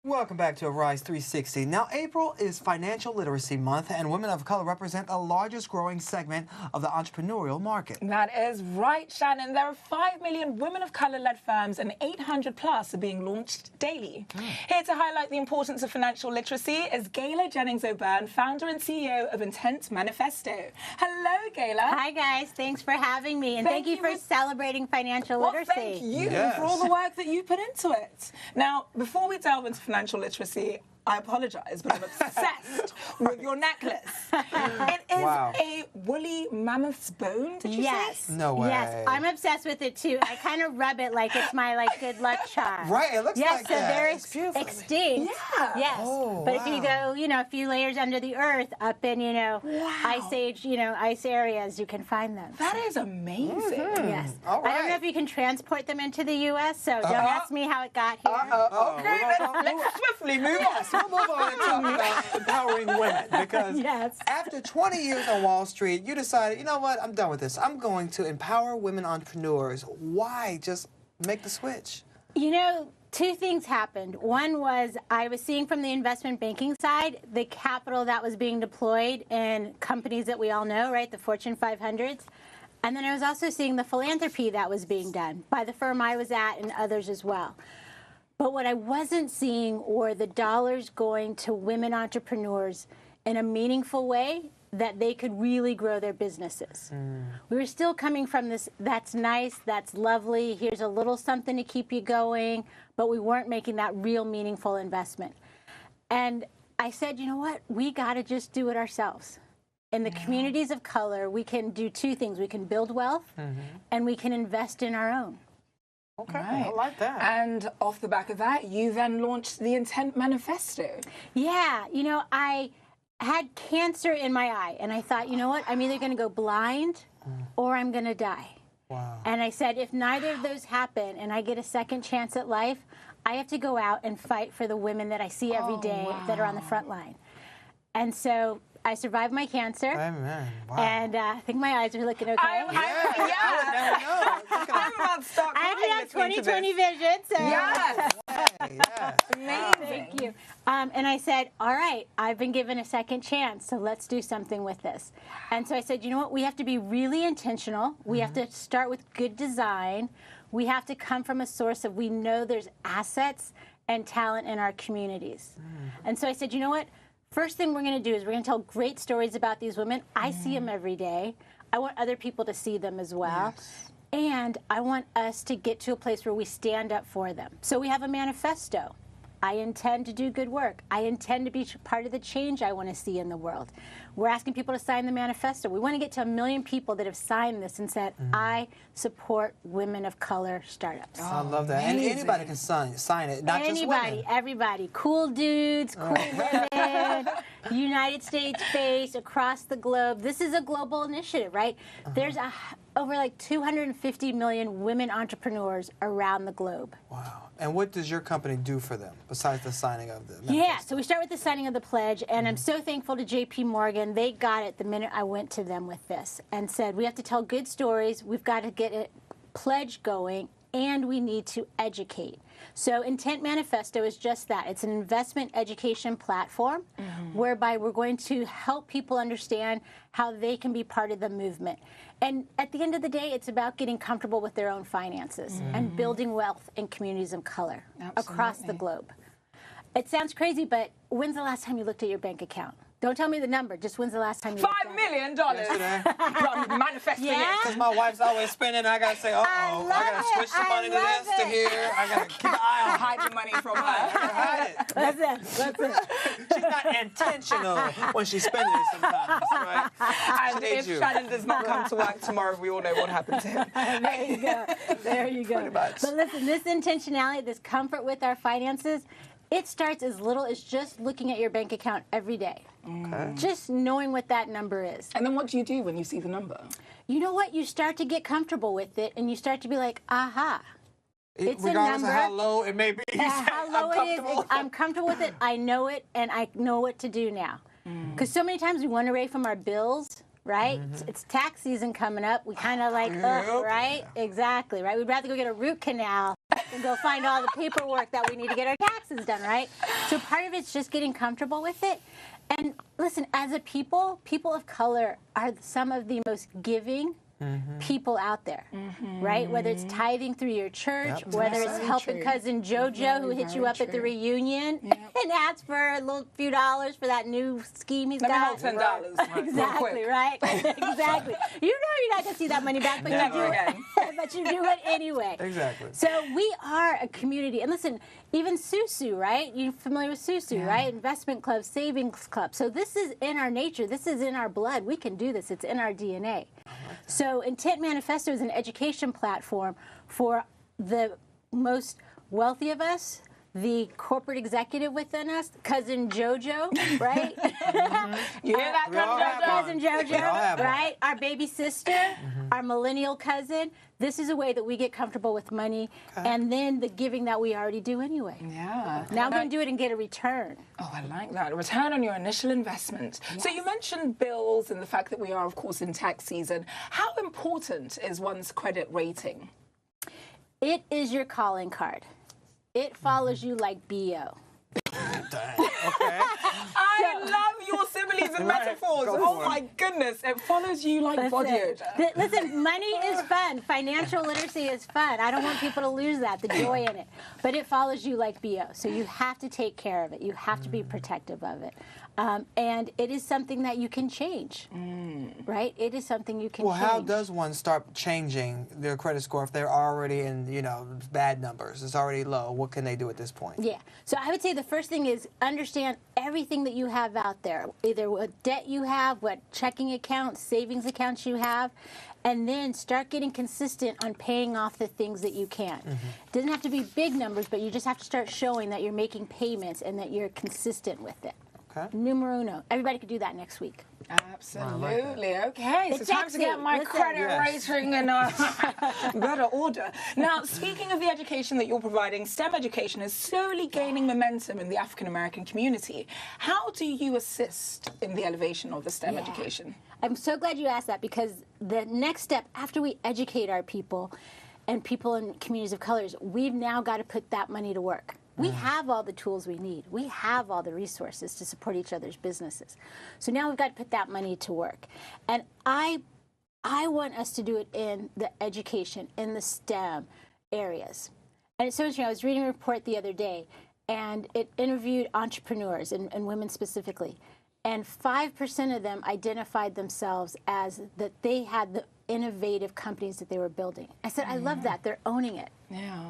Welcome back to Arise 360. Now, April is Financial Literacy Month, and women of color represent the largest growing segment of the entrepreneurial market. That is right, Shannon. There are 5 million women of color-led firms, and 800 plus are being launched daily. Here to highlight the importance of financial literacy is Gayle Jennings-O'Byrne, founder and CEO of Intent Manifesto. Hello, Gayle. Hi, guys. Thanks for having me, and thank you for celebrating financial literacy. Thank you for all the work that you put into it. Now, before we delve into financial literacy, I apologize, but I'm obsessed with your necklace. It is a woolly mammoth's bone, did you say? No way. Yes, I'm obsessed with it too. I kind of rub it like it's my good luck charm. Right, it looks like so that. they're It's beautiful. extinct. Yeah. Yes. Oh, but if you go, a few layers under the earth, up in, ice age, ice areas, you can find them. That is amazing. Yes. All I don't know right. if you can transport them into the U.S., so don't ask me how it got here. Okay, let's swiftly move on. We'll move on and talk about empowering women, because after 20 years on Wall Street, you decided, you know what, I'm done with this. I'm going to empower women entrepreneurs. Why just make the switch? Two things happened. One was I was seeing from the investment banking side the capital that was being deployed in companies that we all know, right, the Fortune 500s. And then I was also seeing the philanthropy that was being done by the firm I was at and others as well. But what I wasn't seeing were the dollars going to women entrepreneurs in a meaningful way that they could really grow their businesses. We were still coming from this, that's nice, that's lovely, here's a little something to keep you going, but we weren't making that real meaningful investment. And I said, you know what, we gotta just do it ourselves. In the communities of color, we can do two things. We can build wealth and we can invest in our own. Okay, I like that. And off the back of that, you then launched the Intent Manifesto. Yeah, I had cancer in my eye, and I thought, you know what, I'm either going to go blind or I'm going to die. Wow. And I said, if neither of those happen and I get a second chance at life, I have to go out and fight for the women that I see every day that are on the front line. And so I survived my cancer. Amen. Wow. And I think my eyes are looking okay. I would never know. I'm about to start I actually have 20/20 vision. So. Yes. Amazing. Thank you. And I said, all right, I've been given a second chance, so let's do something with this. And so I said, you know what, we have to be really intentional. We have to start with good design. We have to come from a source of, we know there's assets and talent in our communities. And so I said, you know what, first thing we're going to do is we're going to tell great stories about these women. I see them every day. I want other people to see them as well. And I want us to get to a place where we stand up for them. So we have a manifesto. I intend to do good work. I intend to be part of the change I want to see in the world. We're asking people to sign the manifesto. We want to get to 1 million people that have signed this and said, I support women of color startups. I love that. And anybody can sign it, not just women. Everybody. Cool dudes, cool women, United States based, across the globe. This is a global initiative, right? There's over 250 million women entrepreneurs around the globe. Wow. And what does your company do for them besides the signing of the manifesto? Yeah, so we start with the signing of the pledge, and I'm so thankful to JP Morgan. They got it the minute I went to them with this and said, we have to tell good stories, we've got to get a pledge going, and we need to educate. So Intent Manifesto is just that. It's an investment education platform whereby we're going to help people understand how they can be part of the movement. And at the end of the day, it's about getting comfortable with their own finances and building wealth in communities of color across the globe. It sounds crazy, but when's the last time you looked at your bank account? Don't tell me the number. Just when's the last time you looked at $5 million. Yesterday. I'm manifesting it. Because my wife's always spending, I got to say, uh-oh, I got to switch the money to this, to here. I got to keep an eye on Hide the money from her. hide it. That's it. She's not intentional when she's spending it sometimes, right? And if Shannon does not come to work tomorrow, we all know what happened to him. There you go. There you go. Pretty much. But listen, this intentionality, this comfort with our finances, it starts as little as just looking at your bank account every day. Okay. Just knowing what that number is. And then what do you do when you see the number? You know what? You start to get comfortable with it, and you start to be like, aha. It's a regardless number. of how low it may be, How low it is, I'm comfortable with it. I know it, and I know what to do now. Because so many times we run away from our bills right? It's tax season coming up. We kind of like, right? Exactly, right? We'd rather go get a root canal than go find all the paperwork that we need to get our taxes done, right? So part of it's just getting comfortable with it. And listen, as a people of color are some of the most giving people out there, right? Whether it's tithing through your church, whether it's helping cousin JoJo who hit you up at the reunion and asked for a little few dollars for that new scheme he's got. $10. Exactly, right? Exactly. You know you're not going to see that money back, but you do it. But you do it anyway. Exactly. So we are a community. And listen, even Susu, right? You're familiar with Susu, right? Investment club, savings club. So this is in our nature. This is in our blood. We can do this. It's in our DNA. So Intent Manifesto is an education platform for the most wealthy of us, the corporate executive within us, cousin JoJo, right? You hear that, cousin JoJo, right? Our baby sister, our millennial cousin. This is a way that we get comfortable with money, and then the giving that we already do anyway. Yeah. Now I'm going to do it and get a return. Oh, I like that. A return on your initial investment. Yes. So you mentioned bills and the fact that we are, of course, in tax season. How important is one's credit rating? It is your calling card. It follows you like B.O. I love your similes and metaphors. Oh my goodness, it follows you like body odor. Listen, money is fun. Financial literacy is fun. I don't want people to lose that, the joy in it. But it follows you like B.O. So you have to take care of it. You have to be protective of it. And it is something that you can change, right? It is something you can change. Well, how does one start changing their credit score if they're already in, bad numbers? It's already low. What can they do at this point? Yeah. So I would say the first thing is understand everything that you have out there, either what debt you have, what checking accounts, savings accounts you have, and then start getting consistent on paying off the things that you can. It doesn't have to be big numbers, but you just have to start showing that you're making payments and that you're consistent with it. Numero uno. Everybody could do that next week. Absolutely. Okay. So time to get my credit rating in better order. Now, speaking of the education that you're providing, STEM education is slowly gaining momentum in the African American community. How do you assist in the elevation of the STEM education? I'm so glad you asked that, because the next step after we educate our people and people in communities of colors, we've now got to put that money to work. We have all the tools we need. We have all the resources to support each other's businesses. So now we've got to put that money to work. And I want us to do it in the education, in the STEM areas. And it's so interesting. I was reading a report the other day, and it interviewed entrepreneurs, and women specifically. And 5% of them identified themselves as that they had the innovative companies that they were building. I said, I love that. They're owning it.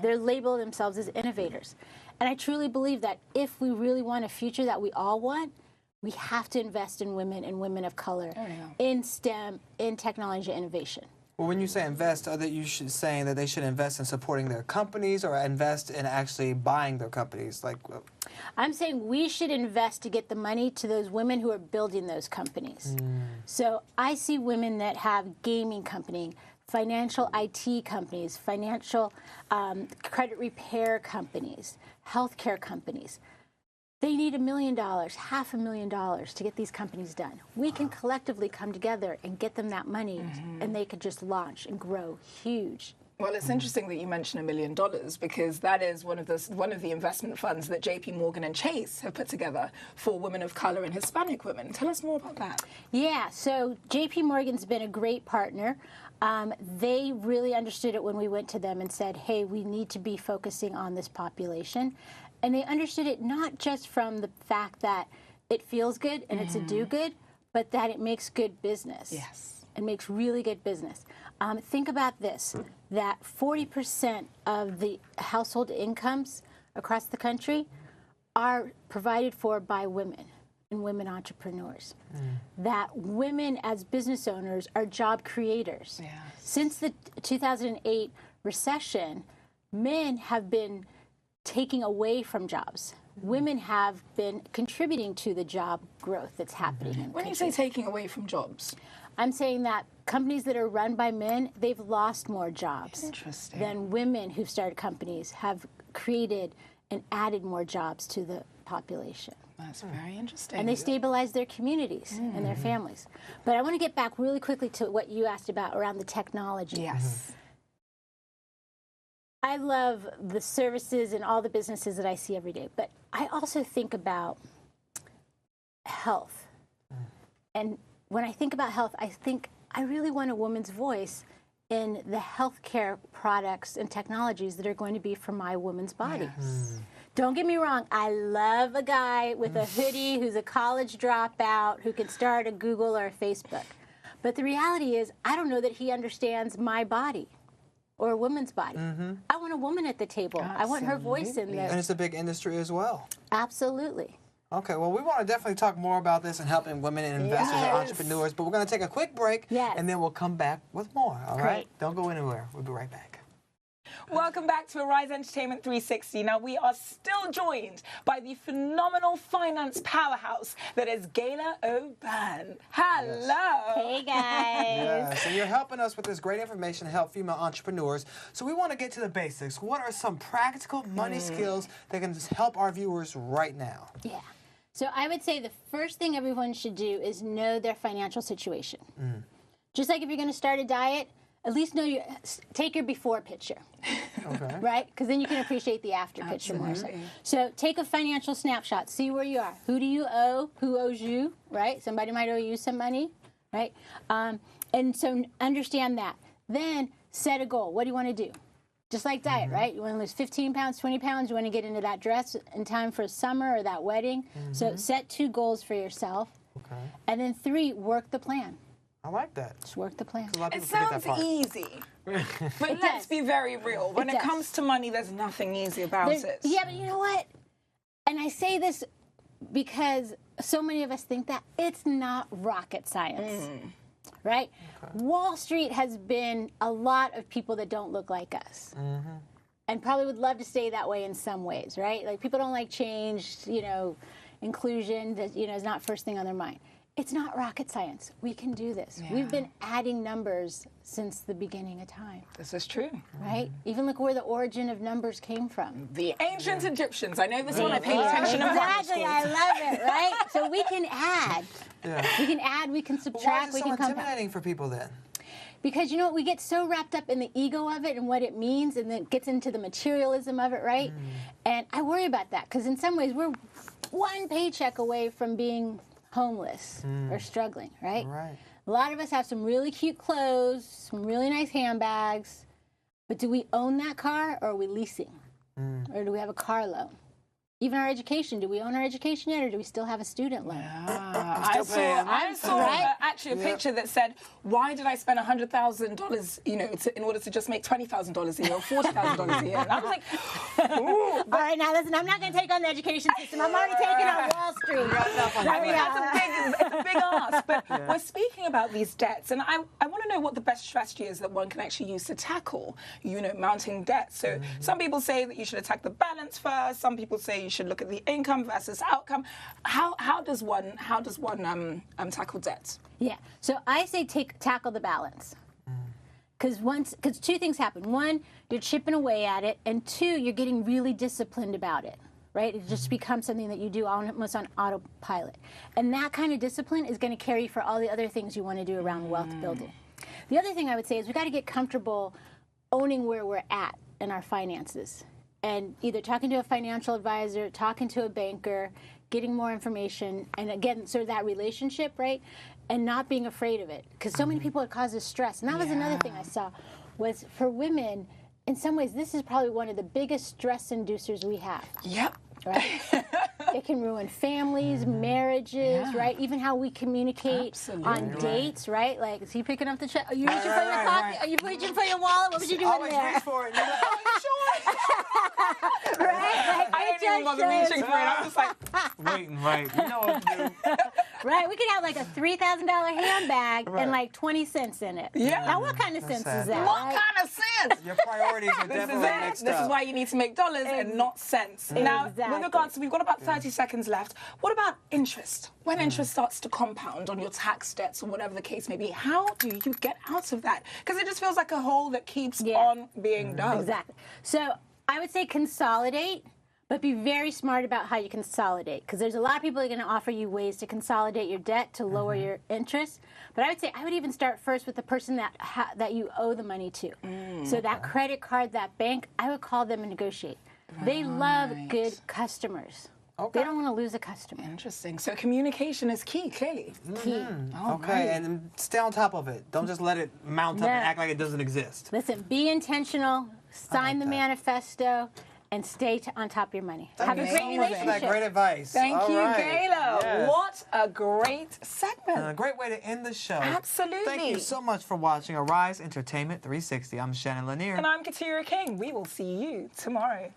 They're labeling themselves as innovators. And I truly believe that if we really want a future that we all want, we have to invest in women and women of color, in STEM, in technology innovation. Well, when you say invest, are that you saying that they should invest in supporting their companies or invest in actually buying their companies? I'm saying we should invest to get the money to those women who are building those companies. So I see women that have gaming company, financial IT companies, financial credit repair companies, healthcare companies. They need $1 million, $500,000 to get these companies done. We can collectively come together and get them that money, and they could just launch and grow huge. Well, it's interesting that you mention $1 million, because that is one of the investment funds that JP Morgan and Chase have put together for women of color and Hispanic women. Tell us more about that. Yeah, so JP Morgan's been a great partner. They really understood it when we went to them and said, hey, we need to be focusing on this population. And they understood it not just from the fact that it feels good and it's a do-good, but that it makes good business. Yes. It makes really good business. Think about this, that 40% of the household incomes across the country are provided for by women and women entrepreneurs. That women as business owners are job creators. Yes. Since the 2008 recession, men have been taking away from jobs. Women have been contributing to the job growth that's happening in the When you say taking away from jobs? I'm saying that companies that are run by men, they've lost more jobs than women who've started companies have created and added more jobs to the population. That's very interesting. And they stabilize their communities and their families. But I want to get back really quickly to what you asked about around the technology. Yes. I love the services and all the businesses that I see every day, but I also think about health. And when I think about health, I think I really want a woman's voice in the healthcare products and technologies that are going to be for my woman's body. Yes. Don't get me wrong, I love a guy with a hoodie who's a college dropout who can start a Google or a Facebook. But the reality is, I don't know that he understands my body or a woman's body. I want a woman at the table. Absolutely. I want her voice in there. And it's a big industry as well. Absolutely. Okay, well, we want to definitely talk more about this and helping women and investors and entrepreneurs, but we're going to take a quick break, and then we'll come back with more, all right? Don't go anywhere. We'll be right back. Welcome back to Arise Entertainment 360. Now, we are still joined by the phenomenal finance powerhouse that is Gayle O'Byrne. Hello. Yes. Hey, guys. Yes, and you're helping us with this great information to help female entrepreneurs. So we want to get to the basics. What are some practical money skills that can just help our viewers right now? Yeah. So I would say the first thing everyone should do is know their financial situation. Just like if you're going to start a diet, at least know take your before picture, right? Because then you can appreciate the after picture more. So take a financial snapshot, see where you are. Who do you owe? Who owes you, right? Somebody might owe you some money, right? And so understand that. Then set a goal. What do you want to do? Just like diet, right? You want to lose 15 pounds, 20 pounds. You want to get into that dress in time for summer or that wedding. So set 2 goals for yourself. And then 3, work the plan. I like that. Just work the plan. It sounds easy, but let's be very real. When it comes to money, there's nothing easy about it. Yeah, but you know what? And I say this because so many of us think that it's not rocket science, right? Wall Street has been a lot of people that don't look like us. And probably would love to stay that way in some ways, right? Like people don't like change, you know, inclusion, that, you know, is not first thing on their mind. It's not rocket science. We can do this. We've been adding numbers since the beginning of time. This is true. Right? Even look where the origin of numbers came from. The ancient Egyptians. I know this one. I paid attention. Exactly. I love it, right? So we can add. We can add, we can subtract, we can come back. Why is it so intimidating for people then? Because, you know what, we get so wrapped up in the ego of it and what it means, and then it gets into the materialism of it, right? And I worry about that, because in some ways we're one paycheck away from being homeless or struggling, right? A lot of us have some really cute clothes, some really nice handbags, but do we own that car, or are we leasing? Or do we have a car loan? Even our education, do we own our education yet, or do we still have a student loan? I saw actually a picture that said, why did I spend $100,000, you know, in order to just make $20,000 a year or $40,000 a year? And I was like, ooh. All right, now listen, I'm not going to take on the education system. I'm already taking on Wall Street. I mean, it's a big ask. But we're speaking about these debts, and I want to know what the best strategy is that one can actually use to tackle, you know, mounting debt. So some people say that you should attack the balance first. Some people say you should look at the income versus outcome. How does one tackle debt? Yeah, so I say tackle the balance. Because 2 things happen. 1, you're chipping away at it, and 2, you're getting really disciplined about it, right? It just becomes something that you do almost on autopilot. And that kind of discipline is going to carry for all the other things you want to do around wealth building. The other thing I would say is we got to get comfortable owning where we're at in our finances. And either talking to a financial advisor, talking to a banker, getting more information, and again, sort of that relationship, right? And not being afraid of it. Because so many people, it causes stress. And that was another thing I saw, was for women, in some ways, this is probably one of the biggest stress inducers we have. Yep. Right? It can ruin families, marriages, right? Even how we communicate on dates, right? Like, is he picking up the check? Are you reaching for your pocket? Are you reaching for your wallet? What would you do in there? Reach for it. You're like, are you sure? Right? Like, I didn't even bother reaching for it. I'm just like, waiting, right. You know what to do. Right? We could have like a $3,000 handbag and like 20 cents in it. Yeah. Now, what kind of sense is that? What kind of sense? Your priorities are definitely mixed up. This is why you need to make dollars and not cents. Now, with regards to, we've got about 30 seconds left. What about interest? When interest starts to compound on your tax debts or whatever the case may be, how do you get out of that? Because it just feels like a hole that keeps on being dug. Exactly. So I would say consolidate, but be very smart about how you consolidate, because there's a lot of people that are going to offer you ways to consolidate your debt to lower your interest. But I would say I would even start first with the person that you owe the money to. So that credit card, that bank, I would call them and negotiate. They love good customers. They don't want to lose a customer. Interesting. So communication is key, clearly. Key. Okay, and stay on top of it. Don't just let it mount up and act like it doesn't exist. Listen, be intentional, sign the manifesto, and stay on top of your money. Have a great relationship. For that great advice. Thank you, Gayle. Yes. What a great segment. And a great way to end the show. Absolutely. Thank you so much for watching Arise Entertainment 360. I'm Shannon Lanier. And I'm Katia King. We will see you tomorrow.